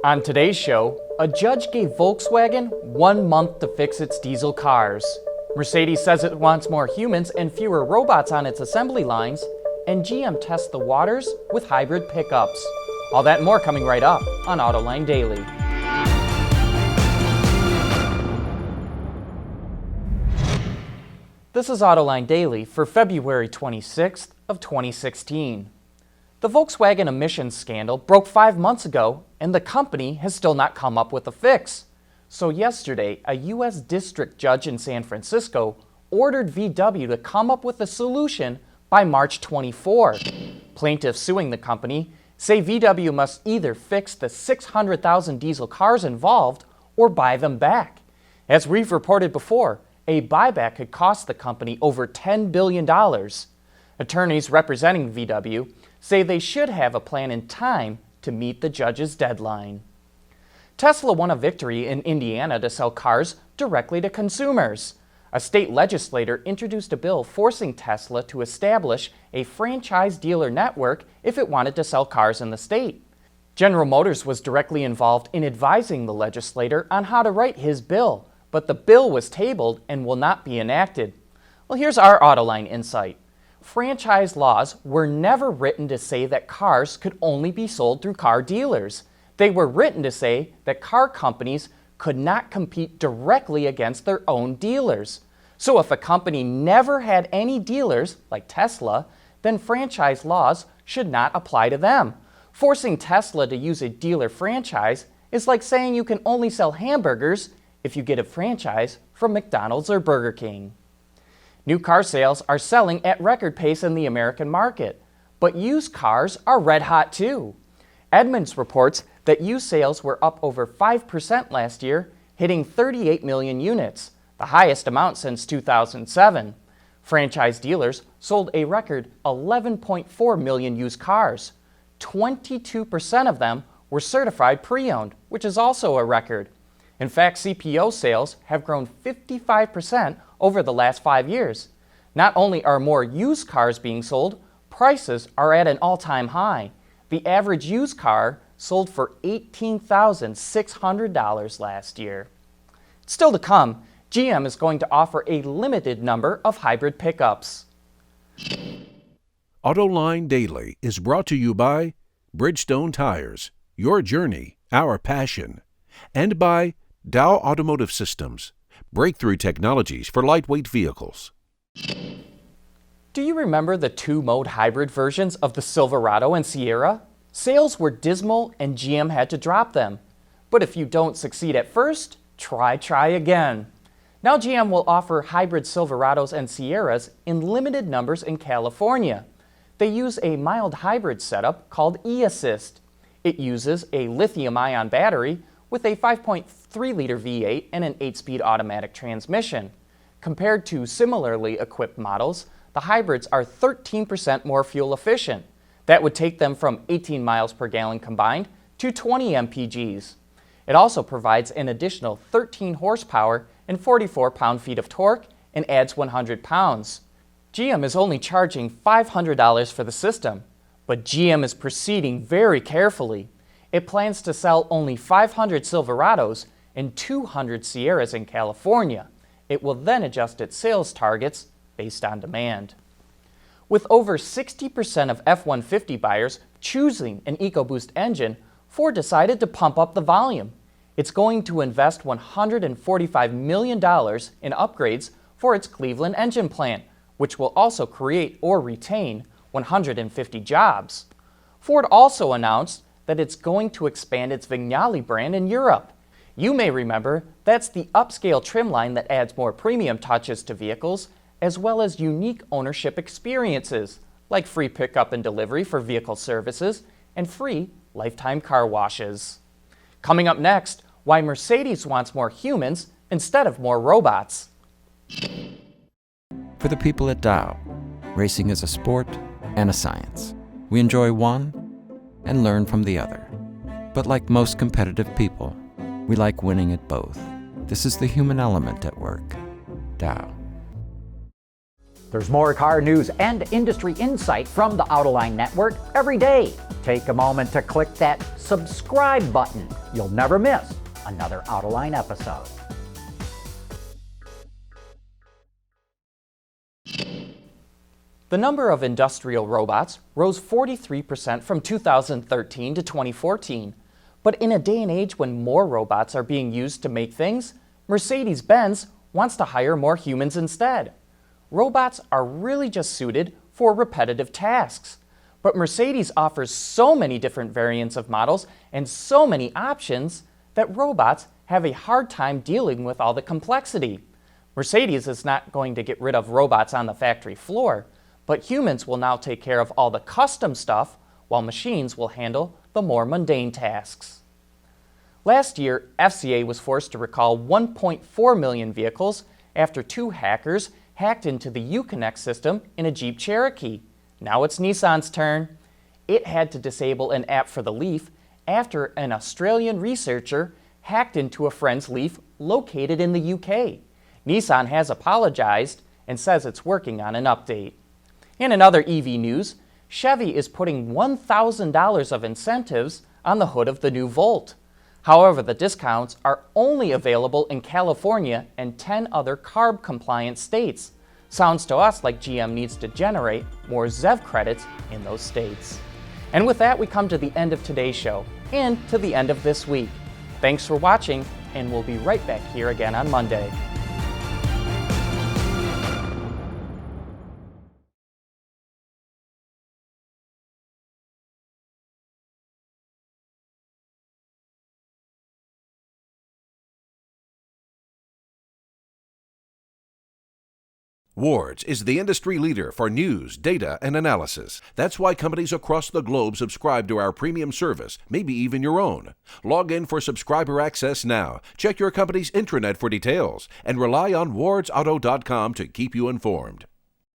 On today's show, a judge gave Volkswagen 1 month to fix its diesel cars. Mercedes says it wants more humans and fewer robots on its assembly lines, and GM tests the waters with hybrid pickups. All that and more coming right up on Autoline Daily. This is Autoline Daily for February 26th of 2016. The Volkswagen emissions scandal broke 5 months ago, and the company has still not come up with a fix. So yesterday, a U.S. district judge in San Francisco ordered VW to come up with a solution by March 24. Plaintiffs suing the company say VW must either fix the 600,000 diesel cars involved or buy them back. As we've reported before, a buyback could cost the company over $10 billion. Attorneys representing VW say they should have a plan in time to meet the judge's deadline. Tesla won a victory in Indiana to sell cars directly to consumers. A state legislator introduced a bill forcing Tesla to establish a franchise dealer network if it wanted to sell cars in the state. General Motors was directly involved in advising the legislator on how to write his bill, but the bill was tabled and will not be enacted. Well, here's our Autoline insight. Franchise laws were never written to say that cars could only be sold through car dealers. They were written to say that car companies could not compete directly against their own dealers. So if a company never had any dealers, like Tesla, then franchise laws should not apply to them. Forcing Tesla to use a dealer franchise is like saying you can only sell hamburgers if you get a franchise from McDonald's or Burger King. New car sales are selling at record pace in the American market, but used cars are red hot too. Edmunds reports that used sales were up over 5% last year, hitting 38 million units, the highest amount since 2007. Franchise dealers sold a record 11.4 million used cars. 22% of them were certified pre-owned, which is also a record. In fact, CPO sales have grown 55% over the last 5 years. Not only are more used cars being sold, prices are at an all-time high. The average used car sold for $18,600 last year. Still to come, GM is going to offer a limited number of hybrid pickups. Autoline Daily is brought to you by Bridgestone Tires, your journey, our passion, and by Dow Automotive Systems, breakthrough technologies for lightweight vehicles. Do you remember the two-mode hybrid versions of the Silverado and Sierra? Sales were dismal and GM had to drop them. But if you don't succeed at first, try again. Now GM will offer hybrid Silverados and Sierras in limited numbers in California. They use a mild hybrid setup called eAssist. It uses a lithium-ion battery with a 5.3-liter V8 and an 8-speed automatic transmission. Compared to similarly equipped models, the hybrids are 13% more fuel efficient. That would take them from 18 miles per gallon combined to 20 mpgs. It also provides an additional 13 horsepower and 44 pound-feet of torque and adds 100 pounds. GM is only charging $500 for the system, but GM is proceeding very carefully. It plans to sell only 500 Silverados and 200 Sierras in California. It will then adjust its sales targets based on demand. With over 60% of F-150 buyers choosing an EcoBoost engine, Ford decided to pump up the volume. It's going to invest $145 million in upgrades for its Cleveland engine plant, which will also create or retain 150 jobs. Ford also announced that it's going to expand its Vignale brand in Europe. You may remember that's the upscale trim line that adds more premium touches to vehicles, as well as unique ownership experiences, like free pickup and delivery for vehicle services and free lifetime car washes. Coming up next, why Mercedes wants more humans instead of more robots. For the people at Dow, racing is a sport and a science. We enjoy one and learn from the other. But like most competitive people, we like winning at both. This is the human element at work. Dow. There's more car news and industry insight from the Autoline network every day. Take a moment to click that subscribe button. You'll never miss another Autoline episode. The number of industrial robots rose 43% from 2013 to 2014. But in a day and age when more robots are being used to make things, Mercedes-Benz wants to hire more humans instead. Robots are really just suited for repetitive tasks. But Mercedes offers so many different variants of models and so many options that robots have a hard time dealing with all the complexity. Mercedes is not going to get rid of robots on the factory floor, but humans will now take care of all the custom stuff while machines will handle the more mundane tasks. Last year, FCA was forced to recall 1.4 million vehicles after 2 hackers hacked into the Uconnect system in a Jeep Cherokee. Now it's Nissan's turn. It had to disable an app for the Leaf after an Australian researcher hacked into a friend's Leaf located in the UK. Nissan has apologized and says it's working on an update. In another EV news, Chevy is putting $1,000 of incentives on the hood of the new Volt. However, the discounts are only available in California and 10 other CARB-compliant states. Sounds to us like GM needs to generate more ZEV credits in those states. And with that, we come to the end of today's show and to the end of this week. Thanks for watching, and we'll be right back here again on Monday. Wards is the industry leader for news, data, and analysis. That's why companies across the globe subscribe to our premium service, maybe even your own. Log in for subscriber access now. Check your company's intranet for details and rely on wardsauto.com to keep you informed.